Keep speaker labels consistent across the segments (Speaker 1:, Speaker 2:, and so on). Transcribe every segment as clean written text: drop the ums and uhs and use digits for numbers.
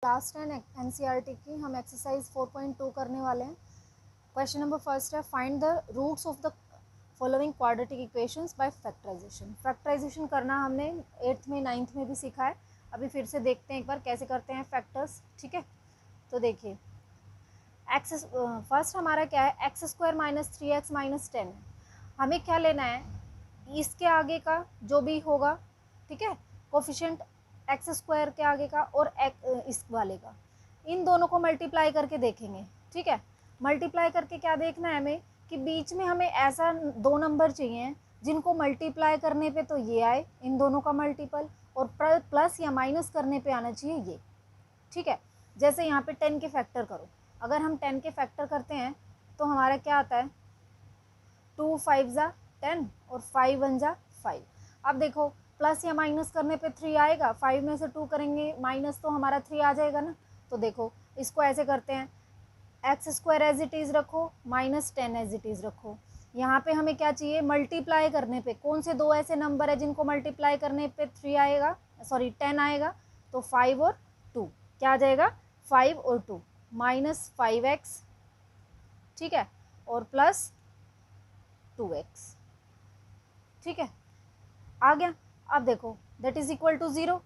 Speaker 1: Class 10 NCERT की हम exercise 4.2 करने वाले हैं। क्वेश्चन नंबर फर्स्ट है, find the roots of the following quadratic equations by factorization. Factorization करना हमने 8th में 9th में भी सीखा है। अभी फिर से देखते हैं एक बार कैसे करते हैं फैक्टर्स। ठीक है, तो देखिए एक्स फर्स्ट हमारा क्या है, x square minus 3x minus 10 है। हमें क्या लेना है, इसके आगे का जो भी होगा, ठीक है, कोफिशिएंट एक्स स्क्वायर के आगे का और इस वाले का, इन दोनों को मल्टीप्लाई करके देखेंगे। ठीक है, मल्टीप्लाई करके क्या देखना है हमें कि बीच में हमें ऐसा दो नंबर चाहिए जिनको मल्टीप्लाई करने पे तो ये आए इन दोनों का मल्टीपल, और प्लस या माइनस करने पे आना चाहिए ये। ठीक है, जैसे यहाँ पे 10 के फैक्टर करो, अगर हम 10 के फैक्टर करते हैं तो हमारा क्या आता है, 2 5 जा 10 और 5 1 जा 5। अब देखो प्लस या माइनस करने पे 3 आएगा, 5 में से 2 करेंगे माइनस तो हमारा 3 आ जाएगा ना। तो देखो इसको ऐसे करते हैं, x square as it is रखो माइनस 10 एज इट इज़ रखो। यहाँ पे हमें क्या चाहिए, मल्टीप्लाई करने पे कौन से दो ऐसे नंबर है जिनको मल्टीप्लाई करने पे 3 आएगा, सॉरी 10 आएगा। तो 5 और 2 क्या आ जाएगा, 5 और 2 माइनस 5x, ठीक है, और प्लस 2x। ठीक है, आ गया। अब देखो दैट इज इक्वल टू 0।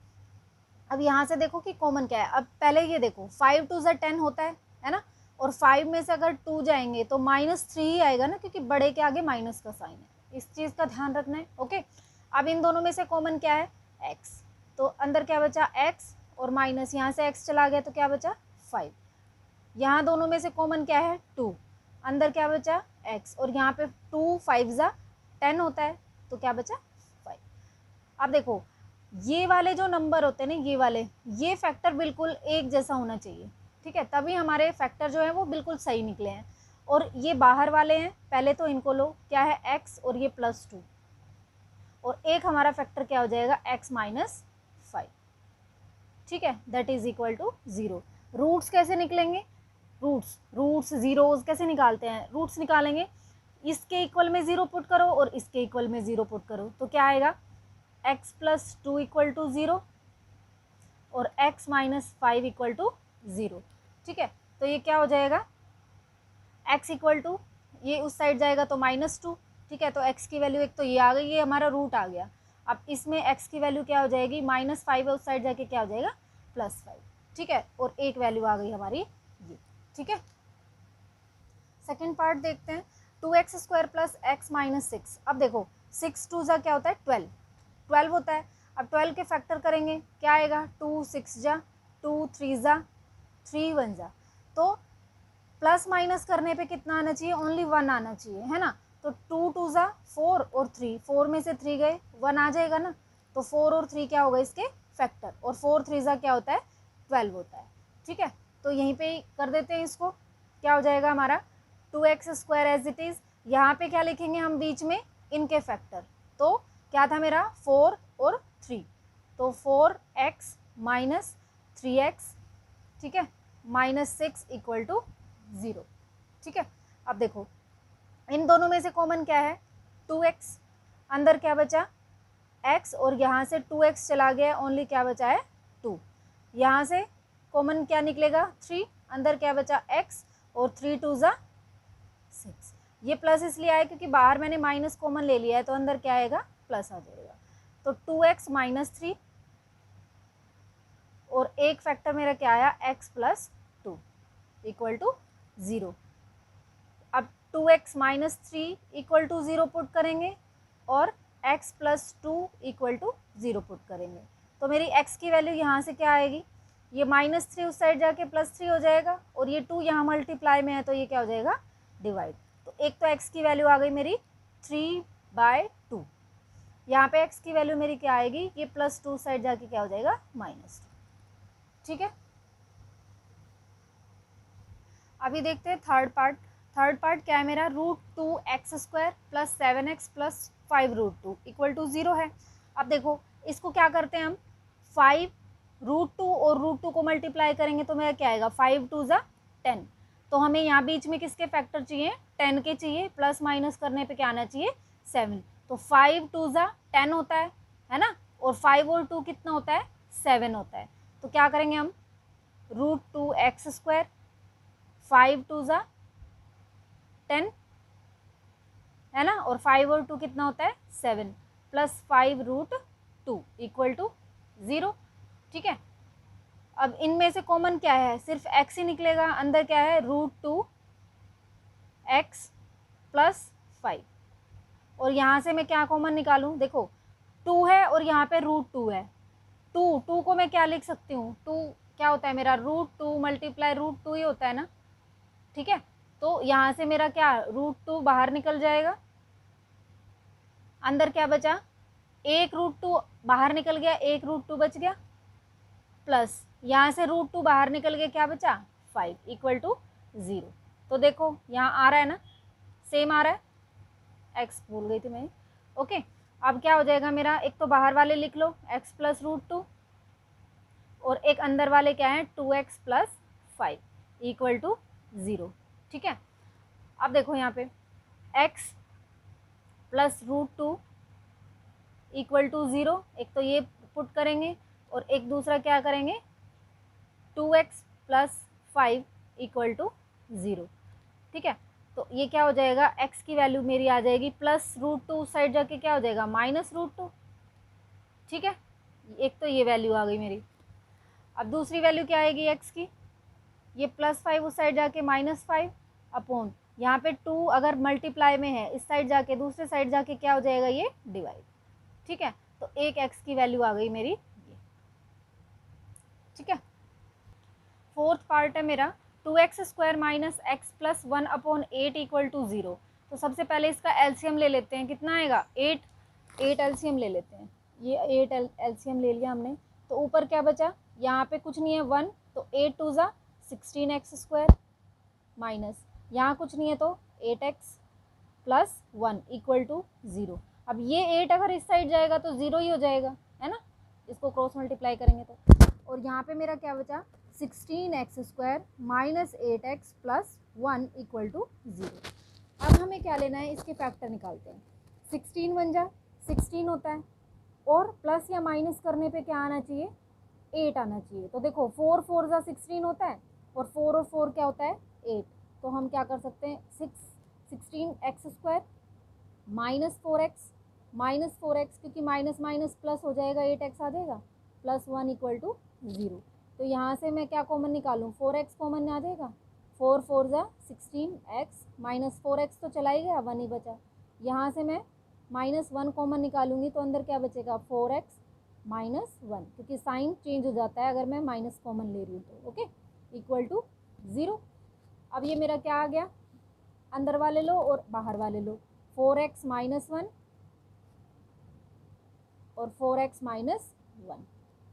Speaker 1: अब यहाँ से देखो कि कॉमन क्या है। अब पहले ये देखो 5 2 ज़ा 10 होता है ना, और 5 में से अगर 2 जाएंगे तो -3 ही आएगा ना, क्योंकि बड़े के आगे माइनस का साइन है। इस चीज़ का ध्यान रखना है। ओके, अब इन दोनों में से कॉमन क्या है, x, तो अंदर क्या बचा x, और माइनस यहाँ से x चला गया तो क्या बचा 5। यहाँ दोनों में से कॉमन क्या है 2, अंदर क्या बचा x, और यहाँ पे 2 5 ज़ा 10 होता है तो क्या बचा 5। अब देखो ये वाले जो नंबर होते हैं ना, ये वाले, ये फैक्टर बिल्कुल एक जैसा होना चाहिए। ठीक है, तभी हमारे फैक्टर जो है वो बिल्कुल सही निकले हैं। और ये बाहर वाले हैं, पहले तो इनको लो, क्या है x और ये +2, और एक हमारा फैक्टर क्या हो जाएगा x माइनस 5। ठीक है, that is equal to 0। Roots कैसे निकलेंगे, रूट्स जीरोस कैसे निकालते हैं, रूट्स निकालेंगे, इसके इक्वल में 0 पुट करो और इसके इक्वल में 0 पुट करो, तो क्या आएगा, x प्लस 2 इक्वल टू 0 और x माइनस 5 इक्वल टू 0। ठीक है, तो ये क्या हो जाएगा, x इक्वल टू, ये उस साइड जाएगा तो -2। ठीक है, तो x की वैल्यू एक तो ये आ गई, ये हमारा रूट आ गया। अब इसमें x की वैल्यू क्या हो जाएगी, -5 है, उस साइड जाके क्या हो जाएगा +5। ठीक है, और एक वैल्यू आ गई हमारी ये। ठीक है, सेकेंड पार्ट देखते हैं, 2x square plus x minus 6। अब देखो 6 2 ज़ा क्या होता है 12 होता है। अब 12 के फैक्टर करेंगे, क्या आएगा, 2 6 जा 2 3 ज़ा 3 1 ज़ा, तो प्लस माइनस करने पे कितना आना चाहिए, ओनली 1 आना चाहिए, है ना। तो 2 2 ज़ा 4 और 3, 4 में से 3 गए 1 आ जाएगा ना, तो 4 और 3 क्या होगा इसके फैक्टर, और 4 3 ज़ा क्या होता है 12 होता है। ठीक है, तो यहीं पे ही कर देते हैं इसको, क्या हो जाएगा हमारा 2x square as it is. यहाँ पे क्या लिखेंगे हम बीच में, इनके फैक्टर, तो क्या था मेरा 4 और 3, तो 4x माइनस 3x, ठीक है, -6 इक्वल टू 0। ठीक है, अब देखो इन दोनों में से कॉमन क्या है 2x, अंदर क्या बचा x, और यहाँ से 2x चला गया, ओनली क्या बचा है 2। यहाँ से कॉमन क्या निकलेगा 3, अंदर क्या बचा x, और 3 2 ज़ा 6। ये प्लस इसलिए आया क्योंकि बाहर मैंने माइनस कॉमन ले लिया है, तो अंदर क्या आएगा प्लस आ जाएगा। तो 2x माइनस 3, और एक फैक्टर मेरा क्या आया x प्लस 2 इक्वल टू 0। अब 2x minus 3 equal to 0 put करेंगे, और x plus 2 equal to 0 put करेंगे, तो मेरी x की वैल्यू यहाँ से क्या आएगी, ये -3 उस साइड जाके +3 हो जाएगा, और ये 2 यहाँ मल्टीप्लाई में है तो ये क्या हो जाएगा डिवाइड। तो एक तो x की वैल्यू आ गई मेरी 3/2, यहाँ पे x की वैल्यू मेरी क्या आएगी, ये +2 साइड जाके क्या हो जाएगा -2। ठीक है, अभी देखते हैं थर्ड पार्ट क्या है मेरा, √2x square plus 7x plus 5√2 equal to 0 है। अब देखो इसको क्या करते हैं हम, 5 √2 और √2 को मल्टीप्लाई करेंगे तो मेरा क्या आएगा, 5 2 ज़ा 10। तो हमें यहाँ बीच में किसके फैक्टर चाहिए, 10 के चाहिए, प्लस माइनस करने पे क्या आना चाहिए 7। तो 5 2 ज़ा 10 होता है ना, और 5 और 2 कितना होता है 7 होता है। तो क्या करेंगे हम, √2x², 5 2 ज़ा 10 है ना, और 5 और 2 कितना होता है 7, प्लस 5√2 इक्वल टू 0। ठीक है, अब इनमें से कॉमन क्या है, सिर्फ x ही निकलेगा, अंदर क्या है √2x प्लस 5, और यहाँ से मैं क्या कॉमन निकालूं, देखो 2 है और यहाँ पे √2 है, 2 को मैं क्या लिख सकती हूँ, 2 क्या होता है मेरा √2 मल्टीप्लाई √2 ही होता है ना। ठीक है, तो यहाँ से मेरा क्या √2 बाहर निकल जाएगा, अंदर क्या बचा, एक √2 बाहर निकल गया, एक √2 बच गया, प्लस यहाँ से √2 बाहर निकल गया, क्या बचा 5 इक्वल टू 0। तो देखो यहाँ आ रहा है ना, सेम आ रहा है, x भूल गई थी मैं। ओके, अब क्या हो जाएगा मेरा, एक तो बाहर वाले लिख लो x प्लस √2, और एक अंदर वाले क्या है 2x प्लस 5 इक्वल टू 0। ठीक है, अब देखो यहाँ पे x प्लस √2 इक्वल टू 0, एक तो ये पुट करेंगे और एक दूसरा क्या करेंगे 2x प्लस 5 इक्वल टू 0। ठीक है, तो ये क्या हो जाएगा, x की वैल्यू मेरी आ जाएगी प्लस √2, साइड जाके क्या हो जाएगा माइनस √2। ठीक है, एक तो ये वैल्यू आ गई मेरी। अब दूसरी वैल्यू क्या आएगी x की, ये प्लस 5 उस साइड जाके माइनस 5 अपॉन यहाँ पे 2 अगर मल्टीप्लाई में है, इस साइड जाके दूसरे साइड जाके क्या हो जाएगा ये डिवाइड। ठीक है, तो एक x की वैल्यू आ गई मेरी ये। ठीक है, फोर्थ पार्ट है मेरा 2x² minus x plus 1 upon 8 equal to 0। तो सबसे पहले इसका एलसीएम ले लेते हैं, कितना आएगा 8 एलसीएम ले लेते हैं, ये 8 एलसीएम ले लिया हमने। तो ऊपर क्या बचा, यहाँ पे कुछ नहीं है 1, तो 8 2 ज़ा 16x² माइनस यहाँ कुछ नहीं है तो 8x प्लस 1 इक्वल टू 0। अब ये 8 अगर इस साइड जाएगा तो 0 ही हो जाएगा, है ना, इसको क्रॉस मल्टीप्लाई करेंगे तो। और यहाँ पे मेरा क्या बचा 16x² minus 8x plus 1 equal to 0। अब हमें क्या लेना है, इसके फैक्टर निकालते हैं। 16 बन जा 16 होता है, और प्लस या माइनस करने पे क्या आना चाहिए 8 आना चाहिए। तो देखो 4 4 ज़ा 16 होता है, और 4 और 4 क्या होता है 8। तो हम क्या कर सकते हैं 16x² माइनस 4x क्योंकि माइनस माइनस प्लस हो जाएगा, 8x आ जाएगा, प्लस 1 इक्वल टू 0। तो यहाँ से मैं क्या कॉमन निकालूँ, 4x कॉमन आ जाएगा, 4 4 ज़ा 16x माइनस 4x तो चला ही गया, 1 ही बचा। यहाँ से मैं माइनस 1 कॉमन निकालूंगी तो अंदर क्या बचेगा 4x माइनस 1, क्योंकि साइन चेंज हो जाता है अगर मैं माइनस कॉमन ले रही हूँ तो। Okay, equal to 0। अब ये मेरा क्या आ गया, अंदर वाले लो और बाहर वाले लो, 4x माइनस 1 और 4x माइनस 1।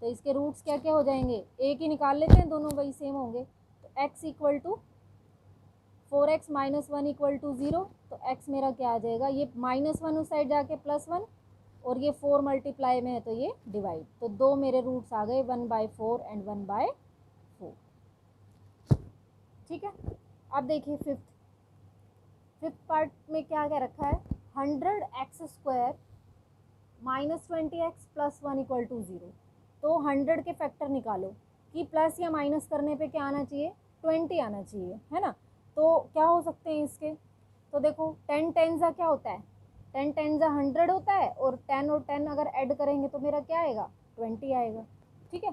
Speaker 1: तो इसके रूट्स क्या क्या हो जाएंगे, एक ही निकाल लेते हैं, दोनों वही सेम होंगे। तो x equal to 4x minus 1 equal to 0। तो x मेरा क्या आ जाएगा, ये माइनस 1 उस साइड जाके प्लस 1, और ये 4 मल्टीप्लाई में है तो ये डिवाइड। तो दो मेरे रूट्स आ गए, 1/4 एंड 1/4। ठीक है, अब देखिए फिफ्थ पार्ट में क्या क्या रखा है, 100x² minus 20x plus 1 equal to 0। तो 100 के फैक्टर निकालो कि प्लस या माइनस करने पे क्या आना चाहिए 20 आना चाहिए, है ना। तो क्या हो सकते हैं इसके, तो देखो 10 10 ज़ा क्या होता है, 10 10 ज़ा 100 होता है, और 10 और 10 अगर ऐड करेंगे तो मेरा क्या आएगा 20 आएगा। ठीक है,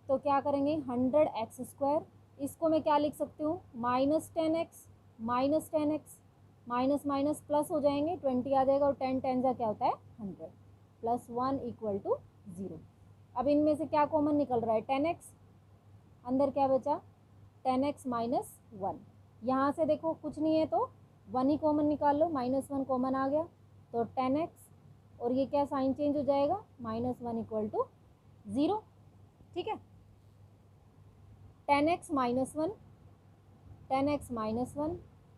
Speaker 1: तो क्या करेंगे 100x², इसको मैं क्या लिख सकती हूँ -10x माइनस माइनस प्लस हो जाएंगे, 20 आ जाएगा, और 10 10 ज़ा क्या होता है 100 प्लस 1 इक्वल टू 0। अब इनमें से क्या कॉमन निकल रहा है 10x, अंदर क्या बचा 10x माइनस 1। यहाँ से देखो कुछ नहीं है तो 1 ही कॉमन निकाल लो, -1 कॉमन आ गया तो 10x, और ये क्या साइन चेंज हो जाएगा -1 इक्वल टू 0। ठीक है, 10x माइनस 1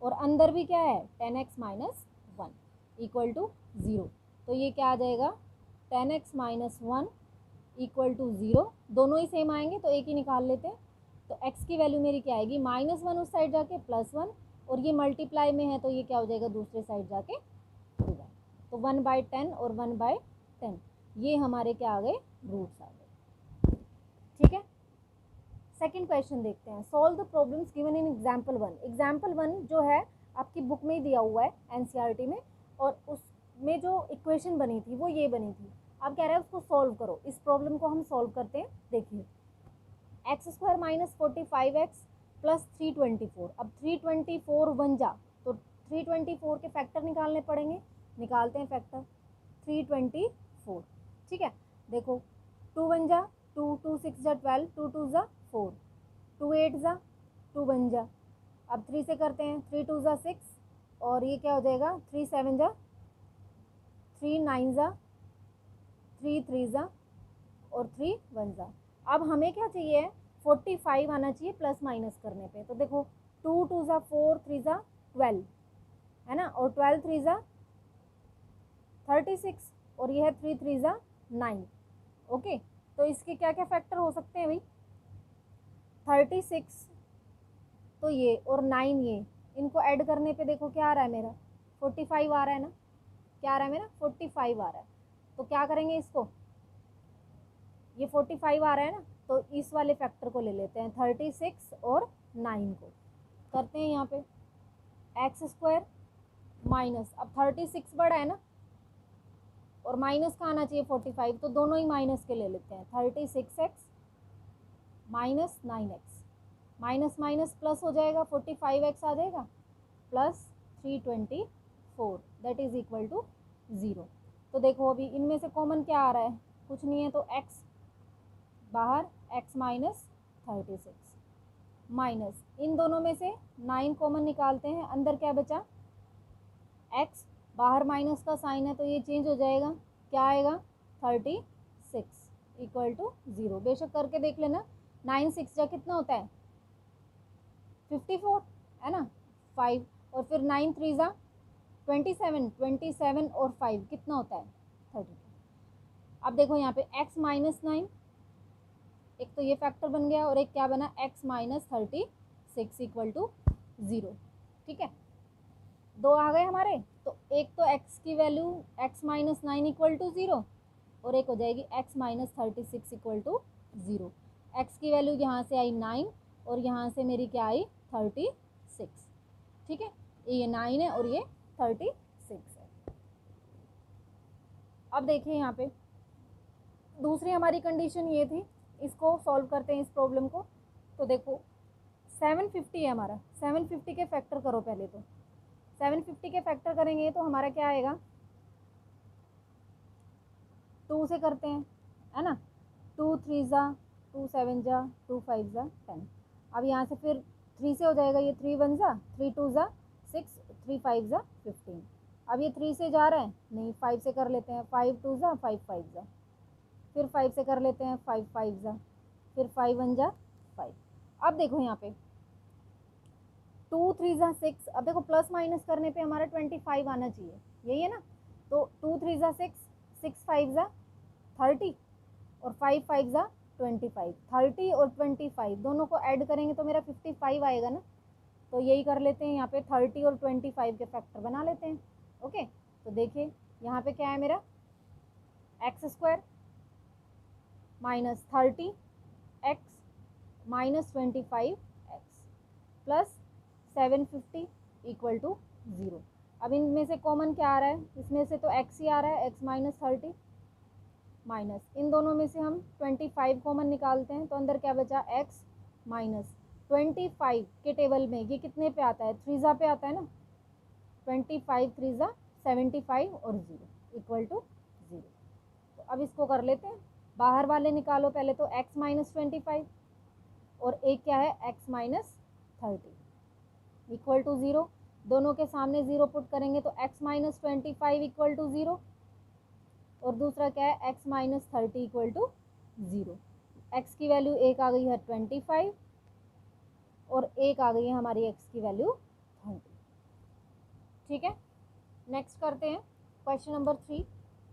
Speaker 1: और अंदर भी क्या है 10x माइनस 1 इक्वल टू 0। तो ये क्या आ जाएगा 10x माइनस 1 इक्वल टू 0। दोनों ही सेम आएंगे तो एक ही निकाल लेते हैं। तो x की वैल्यू मेरी क्या आएगी -1 उस साइड जाके +1, और ये मल्टीप्लाई में है तो ये क्या हो जाएगा दूसरे साइड जाके डिवाइड। तो 1/10 और 1/10 ये हमारे क्या आ गए रूट्स आ गए। ठीक है, सेकंड क्वेश्चन देखते हैं। Solve the problems given in example 1। Example 1 जो है आपकी बुक में ही दिया हुआ है एनसीईआरटी में, और उसमें जो इक्वेशन बनी थी वो ये बनी थी। अब कह रहा है उसको सॉल्व करो। इस प्रॉब्लम को हम सॉल्व करते हैं। देखिए x² माइनस 45x प्लस 324। अब 324 बन जा तो 324 के फैक्टर निकालने पड़ेंगे। निकालते हैं फैक्टर 324। ठीक है, देखो 2 बन जा, 2 2 6 जा 12, 2 2 जा 4, 2 8 जा 2 बन जा। अब 3 से करते हैं, 3 2 जा 6 और ये क्या हो जाएगा 3 7 जा 3 9 जा 3 3 जा और 3 1 जा। अब हमें क्या चाहिए 45 आना चाहिए प्लस माइनस करने पे। तो देखो 2 2 जा 4, 3 जा 12 है ना, और 12 3 जा 36 और ये है 3 3 जा 9। ओके, तो इसके क्या क्या फैक्टर हो सकते हैं भाई, 36 तो ये और 9 ये, इनको ऐड करने पे देखो क्या आ रहा है मेरा 45 आ रहा है ना। क्या आ रहा है मेरा 45 आ रहा है। तो क्या करेंगे इसको, ये 45 आ रहा है ना, तो इस वाले फैक्टर को ले लेते हैं 36 और 9 को करते हैं यहाँ पे x² माइनस, अब 36 बड़ा है ना और माइनस का आना चाहिए 45, तो दोनों ही माइनस के ले लेते हैं 36x minus 9x, minus minus plus हो जाएगा 45x आ जाएगा plus 324 that is equal to 0। तो देखो अभी इनमें से कॉमन क्या आ रहा है, कुछ नहीं है, तो x बाहर x माइनस 36 माइनस इन दोनों में से 9 कॉमन निकालते हैं, अंदर क्या बचा x, बाहर माइनस का साइन है तो ये चेंज हो जाएगा, क्या आएगा 36 इक्वल टू 0। बेशक करके देख लेना, 9 6 जा कितना होता है 54 है ना 5, और फिर 9 3 जा 27, 27 और 5 कितना होता है 32। अब देखो यहाँ पे x माइनस 9, एक तो ये फैक्टर बन गया और एक क्या बना x माइनस 36 इक्वल टू 0। ठीक है, दो आ गए हमारे, तो एक तो x की value x minus 9 equal to 0 और एक हो जाएगी x minus 36 equal to 0। x की वैल्यू यहाँ से आई 9 और यहाँ से मेरी क्या आई 36। ठीक है, ये 9 है और ये 36 है। अब देखिए यहाँ पे दूसरी हमारी कंडीशन ये थी, इसको सॉल्व करते हैं इस प्रॉब्लम को। तो देखो 750 है हमारा, 750 के फैक्टर करो पहले। तो 750 के फैक्टर करेंगे तो हमारा क्या आएगा 2 से करते हैं है ना, 2 3 जा 2 7 जा 2 5 जा 10। अब यहाँ से फिर 3 से हो जाएगा, ये 3 1 जा 3 2 जा 6 3 5 जा 15। अब ये 3 से जा रहा है नहीं, 5 से कर लेते हैं, 5 2 जा 5 5 जा, फिर 5 से कर लेते हैं 5 5 जा, फिर 5 1 जा 5। अब देखो यहाँ पे 2 3 जा 6, अब देखो प्लस माइनस करने पे हमारा 25 आना चाहिए, यही है ना। तो 2 3 जा 6, 6 5 जा 30 और 5 5 जा 25। 30 और 25 दोनों को ऐड करेंगे तो मेरा 55 आएगा ना। तो यही कर लेते हैं यहाँ पे 30 और 25 के फैक्टर बना लेते हैं। ओके, तो देखिए यहाँ पे क्या है मेरा x² minus 30x minus 25x plus 750 equal to 0। अब इनमें से कॉमन क्या आ रहा है, इसमें से तो x ही आ रहा है, x माइनस 30 माइनस इन दोनों में से हम 25 कॉमन निकालते हैं, तो अंदर क्या बचा x माइनस 25 के टेबल में ये कितने पे आता है 3 जा पे आता है ना, 25 3 जा 75 और 0 इक्वल टू 0। तो अब इसको कर लेते हैं, बाहर वाले निकालो पहले। तो x माइनस 25 और एक क्या है x माइनस 30 इक्वल टू 0। दोनों के सामने 0 पुट करेंगे तो x माइनस 25 इक्वल टू 0 और दूसरा क्या है x minus 30 equal to 0। x की वैल्यू एक आ गई है 25 और एक आ गई है हमारी x की वैल्यू 30। ठीक है, नेक्स्ट करते हैं क्वेश्चन नंबर 3।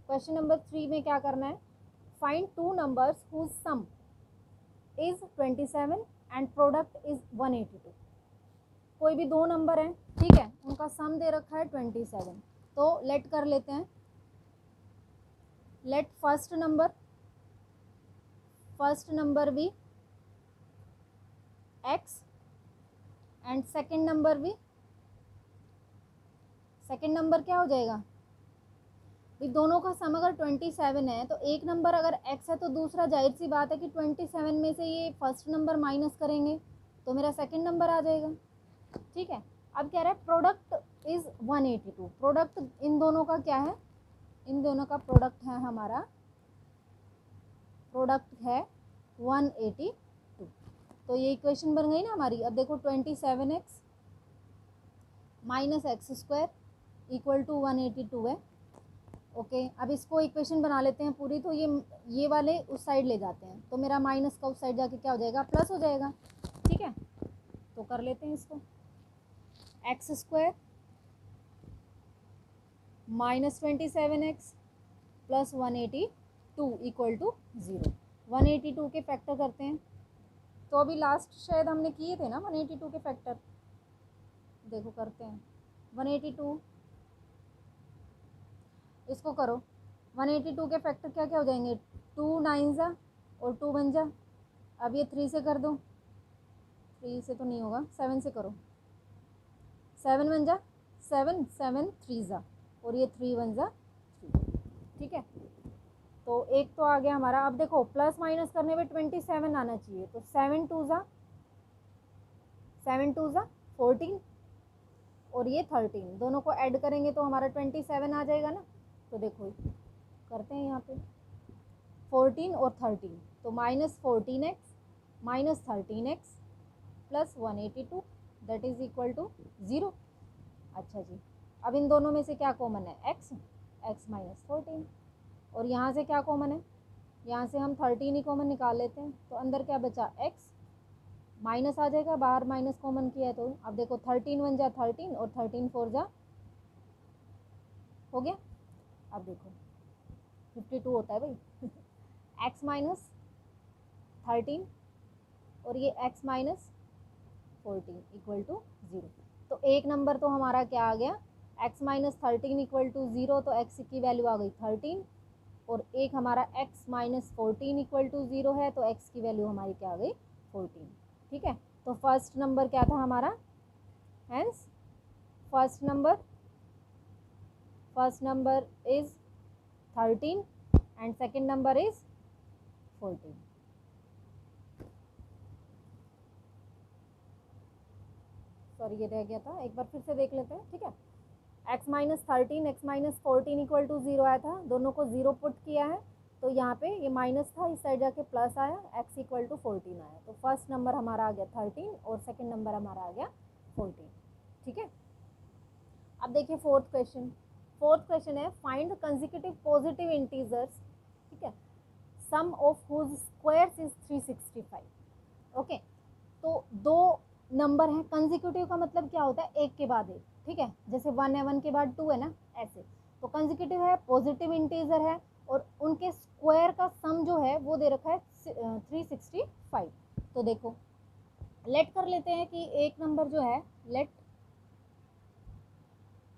Speaker 1: क्वेश्चन नंबर 3 में क्या करना है, find two numbers whose sum is 27 and product is 182। कोई भी दो नंबर हैं, ठीक है, उनका सम दे रखा है 27। तो लेट कर लेते हैं, let first number be x and second number भी, सेकेंड नंबर क्या हो जाएगा भाई, दोनों का सम अगर 27 है तो एक नंबर अगर x है तो दूसरा जाहिर सी बात है कि 27 में से ये फर्स्ट नंबर माइनस करेंगे तो मेरा सेकंड नंबर आ जाएगा। ठीक है, अब कह रहा है प्रोडक्ट इज 182, प्रोडक्ट इन दोनों का क्या है, इन दोनों का प्रोडक्ट है हमारा, प्रोडक्ट है 182। तो ये इक्वेशन बन गई ना हमारी। अब देखो 27x minus x square equal to 182 है। ओके, अब इसको इक्वेशन बना लेते हैं पूरी, तो ये वाले उस साइड ले जाते हैं तो मेरा माइनस का उस साइड जाके क्या हो जाएगा, प्लस हो जाएगा। ठीक है, तो कर लेते हैं इसको, x square minus 27x plus 182 equal to 0। 182 के फैक्टर करते हैं, तो अभी लास्ट शायद हमने किए थे ना 182 के फैक्टर, देखो करते हैं 182, इसको करो 182 के फैक्टर क्या क्या हो जाएंगे, 2 9 जा और 2 1 जा। अब ये 3 से कर दो, 3 से तो नहीं होगा, 7 से करो, 7 1 जा 7, 7 3 जा और ये 3 1 जा 3। ठीक है, तो एक तो आ गया हमारा। अब देखो प्लस माइनस करने में 27 आना चाहिए, तो 7 2 जा 14 और ये 13, दोनों को ऐड करेंगे तो हमारा 27 आ जाएगा ना। तो देखो करते हैं यहाँ पे 14 और 13, तो minus 14x minus 13x plus 182 that is equal to 0। अच्छा जी, अब इन दोनों में से क्या कॉमन है, x माइनस 14, और यहाँ से क्या कॉमन है, यहाँ से हम 13 ही कॉमन निकाल लेते हैं, तो अंदर क्या बचा, x माइनस आ जाएगा, बाहर माइनस कॉमन किया है तो अब देखो 13 1 जा 13 और 13 4 जा हो गया। अब देखो 52 होता है भाई x माइनस 13 और ये x माइनस 14 इक्वल टू 0। तो एक नंबर तो हमारा क्या आ गया, x माइनस 13 इक्वल टू 0, तो x की वैल्यू आ गई 13, और एक हमारा x माइनस 14 इक्वल टू 0 है, तो x की वैल्यू हमारी क्या आ गई 14। ठीक है, तो फर्स्ट नंबर क्या था हमारा, hence first number is 13 and second number is 14। Sorry ये रह गया था, एक बार फिर से देख लेते हैं। ठीक है, x minus 13 x minus 14 equal to 0 आया था, दोनों को 0 पुट किया है, तो यहाँ पे ये माइनस था, इस साइड जाके प्लस आया, x इक्वल टू 14 आया, तो फर्स्ट नंबर हमारा आ गया 13 और सेकंड नंबर हमारा आ गया 14। ठीक है, अब देखिए फोर्थ क्वेश्चन है find the consecutive positive integers, ठीक है, sum of whose squares is 365। Okay, तो दो नंबर है, कंसेक्यूटिव का मतलब क्या होता है, एक के बाद एक। ठीक है, जैसे 1 है 1 के बाद 2 है ना, ऐसे। तो कंसेक्यूटिव है, पॉजिटिव इंटीजर है, और उनके स्क्वायर का सम जो है वो दे रखा है 365। तो देखो लेट कर लेते हैं कि एक नंबर जो है, let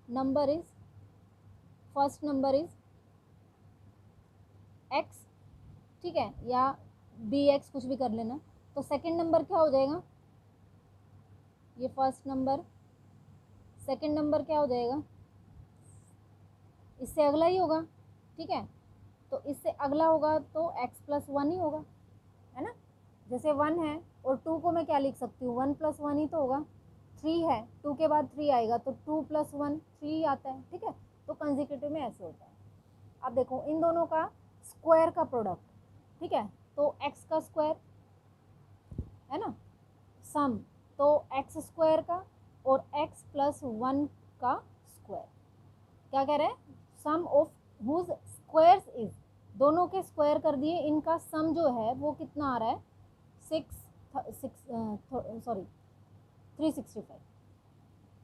Speaker 1: number is, first number is x, ठीक है, या bx कुछ भी कर लेना। तो सेकंड नंबर क्या हो जाएगा, ये फर्स्ट नंबर, सेकंड नंबर क्या हो जाएगा, इससे अगला ही होगा। ठीक है, तो इससे अगला होगा तो x प्लस 1 ही होगा, है ना। जैसे 1 है और 2 को मैं क्या लिख सकती हूँ, 1 प्लस 1 ही तो होगा। 3 है, 2 के बाद 3 आएगा तो 2 प्लस 1 3 आता है। ठीक है, तो कंसेक्यूटिव में ऐसे होता है। अब देखो इन दोनों का स्क्वायर का प्रोडक्ट, ठीक है, तो x का स्क्वायर है ना, सम, तो x स्क्वायर का और x प्लस 1 का स्क्वायर, क्या कह रहे हैं, सम ऑफ हुज स्क्वायर्स इज, दोनों के स्क्वायर कर दिए, इनका सम जो है वो कितना आ रहा है, 365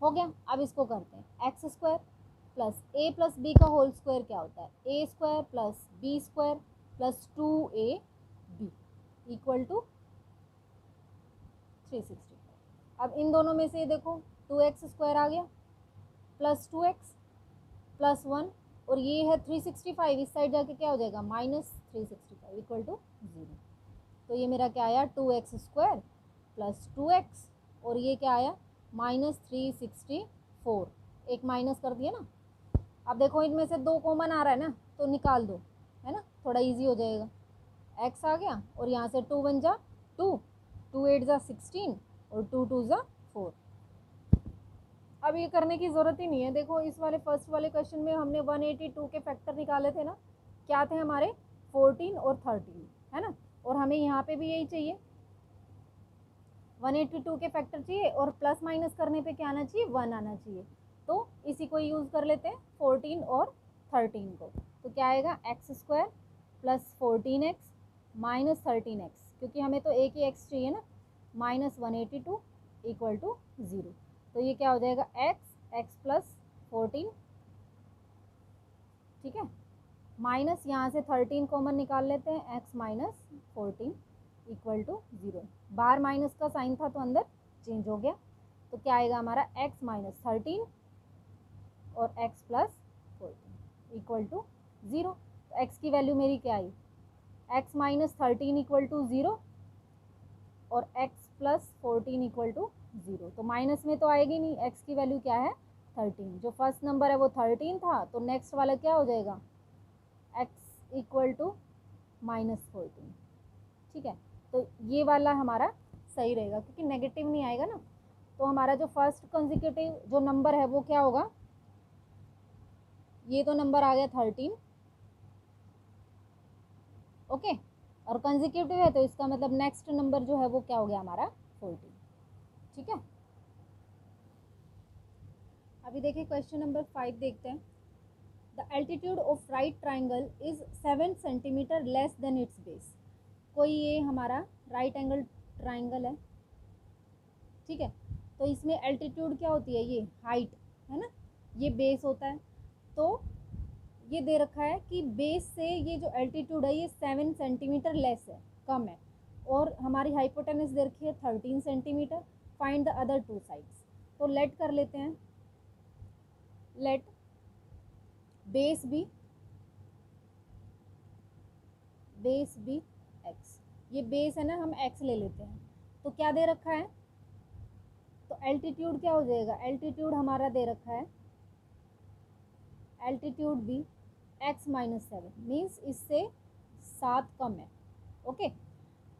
Speaker 1: हो गया। अब इसको करते हैं, x square plus a plus b का होल स्क्वायर क्या होता है, a square plus b square plus 2ab equal to 365। अब इन दोनों में से देखो 2x स्क्वायर आ गया प्लस 2x प्लस 1, और ये है 365, इस साइड जाके क्या हो जाएगा, माइनस 365 इक्वल टू 0। तो ये मेरा क्या आया, 2x स्क्वायर प्लस 2x और ये क्या आया -364, एक माइनस कर दिया ना। अब देखो इनमें से 2 कॉमन आ रहा है ना, तो निकाल दो, है ना, थोड़ा इजी हो जाएगा। x आ गया और यहाँ से 2 1 जा 2, 2 8 जा 16 और 2 2 जा 4। अब ये करने की ज़रूरत ही नहीं है। देखो इस वाले फर्स्ट वाले क्वेश्चन में हमने 182 के फैक्टर निकाले थे ना, क्या थे हमारे 14 और 13, है ना, और हमें यहाँ पे भी यही चाहिए, 182 के फैक्टर चाहिए और प्लस माइनस करने पे क्या आना चाहिए 1 आना चाहिए। तो इसी को यूज़ कर लेते हैं 14 और 13 को। तो क्या आएगा x² plus 14x minus 13x, क्योंकि हमें तो एक ही x चाहिए ना, -182 इक्वल टू 0। तो ये क्या हो जाएगा x प्लस 14, ठीक है, माइनस यहाँ से 13 कॉमन निकाल लेते हैं, x माइनस 14 इक्वल टू 0। बाहर माइनस का साइन था तो अंदर चेंज हो गया। तो क्या आएगा हमारा x माइनस 13 और x प्लस 14 इक्वल टू 0। तो x की वैल्यू मेरी क्या आई, x माइनस 13 इक्वल टू 0 और x प्लस 14 इक्वल टू 0। तो माइनस में तो आएगी नहीं, x की वैल्यू क्या है 13, जो फर्स्ट नंबर है वो 13 था, तो नेक्स्ट वाला क्या हो जाएगा x इक्वल टू -14, ठीक है। तो ये वाला हमारा सही रहेगा क्योंकि नेगेटिव नहीं आएगा ना। तो हमारा जो फर्स्ट कंसेक्यूटिव जो नंबर है वो क्या होगा, ये तो नंबर आ गया 13, ओके, और कंसेक्यूटिव है तो इसका मतलब नेक्स्ट नंबर जो है वो क्या हो गया हमारा 14, ठीक है। अभी देखिए क्वेश्चन नंबर 5 देखते हैं। The altitude of right triangle is 7 centimetre less than it's base. कोई ये हमारा राइट एंगल ट्राइंगल है, ठीक है, तो इसमें एल्टीट्यूड क्या होती है, ये हाइट है ना, ये बेस होता है। तो ये दे रखा है कि बेस से ये जो एल्टीट्यूड है ये 7 सेंटीमीटर लेस है, कम है, और हमारी हाइपोटेनस दे रखी है 13 centimetre. Find the other 2 sides. तो लेट कर लेते हैं, लेट बेस बी एक्स, ये बेस है ना, हम एक्स ले लेते हैं। तो क्या दे रखा है, तो एल्टीट्यूड क्या हो जाएगा, एल्टीट्यूड हमारा दे रखा है altitude be x minus 7, means इससे 7 कम है, ओके।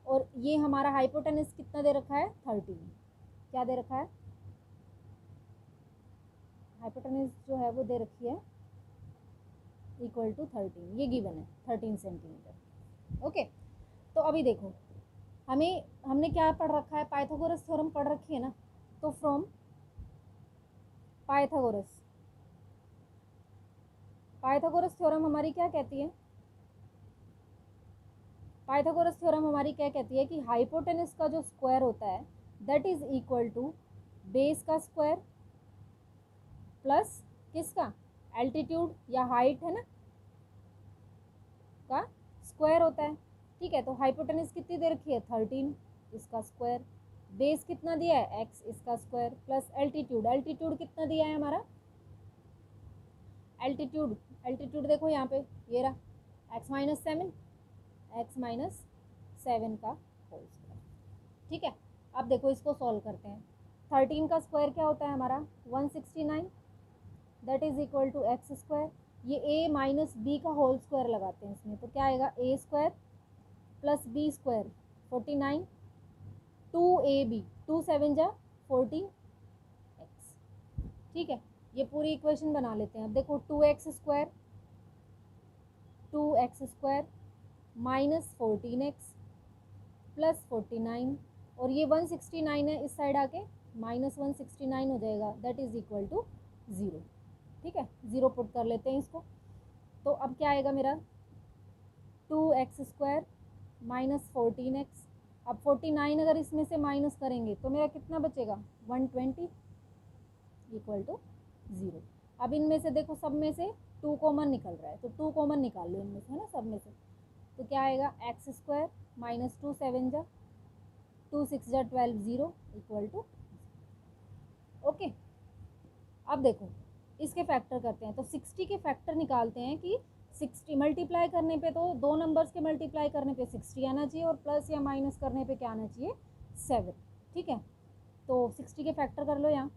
Speaker 1: और ये हमारा हाइपोटेनस कितना दे रखा है 13, क्या दे रखा है, हाइपोटेनस जो है वो दे रखी है इक्वल टू 13, ये गिवन है 13 सेंटीमीटर, ओके। तो अभी देखो हमने क्या पढ़ रखा है, पाइथागोरस थ्योरम पढ़ रखी है ना। तो फ्रॉम पाइथागोरस थ्योरम हमारी क्या कहती है, पाइथागोरस थ्योरम हमारी क्या कहती है कि हाइपोटेनस का जो स्क्वायर होता है that is equal to base का स्क्वायर प्लस किसका, एल्टीट्यूड या हाइट है ना का स्क्वायर होता है, ठीक है। तो हाइपोटेनस कितनी दे रखी है 13, इसका स्क्वायर, बेस कितना दिया है x, इसका स्क्वायर, प्लस एल्टीट्यूड, एल्टीट्यूड कितना दिया है हमारा, एल्टीट्यूड देखो यहाँ पे ये रहा x माइनस 7 का होल स्क्वायर, ठीक है। अब देखो इसको सॉल्व करते हैं। 13 का स्क्वायर क्या होता है हमारा 169, that is equal to x square, ये a माइनस बी का होल स्क्वायर लगाते हैं इसमें, तो क्या आएगा a square plus b square 49, 2ab, 2 7 जा 14x, ठीक है। ये पूरी इक्वेशन बना लेते हैं। अब देखो 2x square minus 14x plus 49, और ये 169 है, इस साइड आके -169 हो जाएगा, दैट इज इक्वल टू 0, ठीक है। 0 पुट कर लेते हैं इसको। तो अब क्या आएगा मेरा 2x स्क्वायर माइनस 14x, अब 49 अगर इसमें से माइनस करेंगे तो मेरा कितना बचेगा 120 इक्वल टू 0। अब इनमें से देखो सब में से 2 कॉमन निकल रहा है, तो 2 कॉमन निकाल लो इनमें से, है ना, सब में से। तो क्या आएगा एक्स स्क्वायर माइनस 2 7 जा 2 6 जा 12 0 इक्वल टू, ओके। अब देखो इसके फैक्टर करते हैं, तो 60 के फैक्टर निकालते हैं कि 60 मल्टीप्लाई करने पे तो 2 नंबर्स के मल्टीप्लाई करने पे 60 आना चाहिए और प्लस या माइनस करने पे क्या आना चाहिए 7, ठीक है, तो 60 के फैक्टर कर लो यहाँ,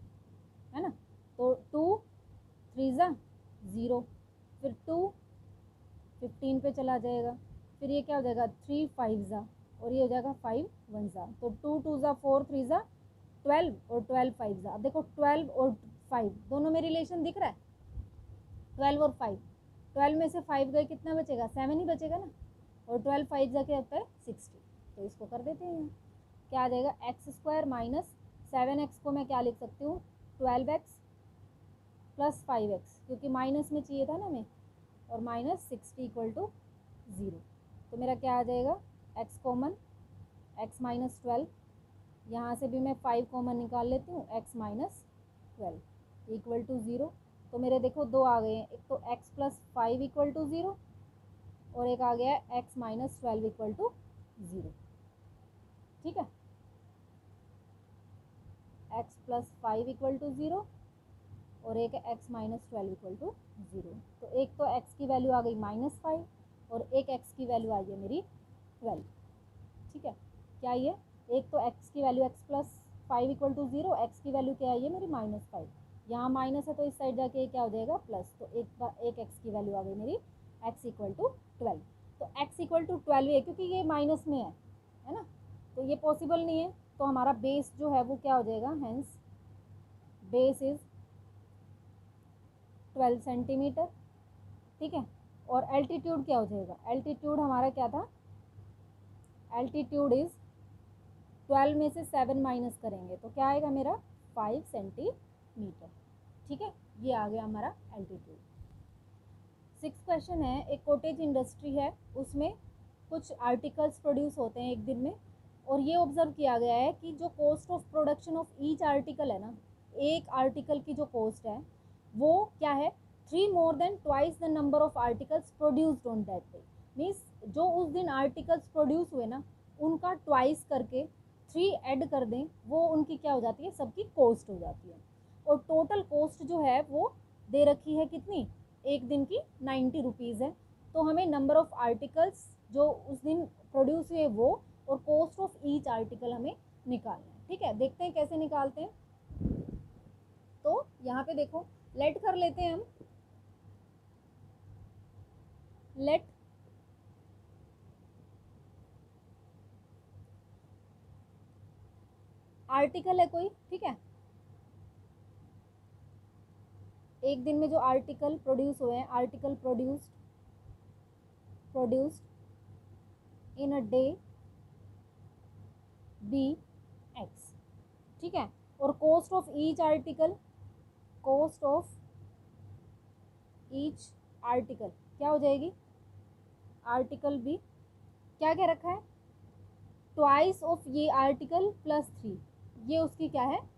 Speaker 1: है ना। तो 2 3 ज़ा 0, फिर 2 15 पे चला जाएगा, फिर ये क्या हो जाएगा 3 5 ज़ा, और ये हो जाएगा 5 1 ज़ा। तो 2 2 ज़ा 4 3 ज़ा 12, और 12 5 ज़ा। अब देखो 12 और 5 दोनों में रिलेशन दिख रहा है, 12 और 5, 12 में से 5 गए, कितना बचेगा 7 ही बचेगा ना, और 12 5 जा के होता है 60। तो इसको कर देते हैं, क्या आ जाएगा एक्स स्क्वायर माइनस 7x को मैं क्या लिख सकती हूँ 12x प्लस 5x, क्योंकि माइनस में चाहिए था ना हमें, और माइनस 60 इक्वल टू 0। तो मेरा क्या आ जाएगा x कॉमन, x माइनस 12, यहाँ से भी मैं 5 कॉमन निकाल लेती हूँ, x माइनस 12 इक्वल टू 0। तो मेरे देखो दो आ गए हैं, एक तो x प्लस 5 इक्वल टू 0, और एक आ गया है x माइनस 12 इक्वल टू 0। ठीक है, x प्लस 5 इक्वल टू 0, और एक है x माइनस 12 इक्वल टू 0। तो एक तो x की वैल्यू आ गई -5, और एक x की वैल्यू आई है मेरी 12। ठीक है, क्या ये, एक तो x की value x plus 5 equal to 0, x की वैल्यू क्या आई है मेरी -5, यहाँ माइनस है तो इस साइड जाके क्या हो जाएगा प्लस, तो एक x की वैल्यू आ गई मेरी x इक्वल टू 12। तो x इक्वल टू 12 है, क्योंकि ये माइनस में है ना, तो ये पॉसिबल नहीं है, तो हमारा बेस जो है वो क्या हो जाएगा, हेंस बेस इज 12 सेंटीमीटर। ठीक है, और एल्टीट्यूड क्या हो जाएगा, एल्टीट्यूड हमारा क्या था, एल्टीट्यूड इज 12 में से 7 माइनस करेंगे तो क्या आएगा मेरा 5 सेंटीमीटर। ठीक है, ये आ गया हमारा एल्टीट्यूड। 6 क्वेश्चन है, एक कॉटेज इंडस्ट्री है, उसमें कुछ आर्टिकल्स प्रोड्यूस होते हैं एक दिन में, और ये ऑब्जर्व किया गया है कि जो cost of production of each article है ना, एक आर्टिकल की जो कॉस्ट है वो क्या है 3 more than twice the number of articles produced on that day. Means जो उस दिन आर्टिकल्स प्रोड्यूस हुए ना, उनका ट्वाइस करके 3 ऐड कर दें, वो उनकी क्या हो जाती है, सबकी कॉस्ट हो जाती है। और टोटल कॉस्ट जो है वो दे रखी है कितनी, एक दिन की 90 रुपीज़ है। तो हमें नंबर ऑफ आर्टिकल्स जो उस दिन प्रोड्यूस हुए वो, और कॉस्ट ऑफ ईच आर्टिकल हमें निकालना है। ठीक है, देखते हैं कैसे निकालते हैं। तो यहाँ पे देखो, लेट कर लेते हैं हम, लेट आर्टिकल है कोई, ठीक है, एक दिन में जो आर्टिकल प्रोड्यूस हुए हैं, article produced in a day be x. ठीक है, और cost of each article, cost of each article क्या हो जाएगी, आर्टिकल बी क्या क्या रखा है, ट्वाइस ऑफ ये आर्टिकल प्लस 3, ये उसकी क्या है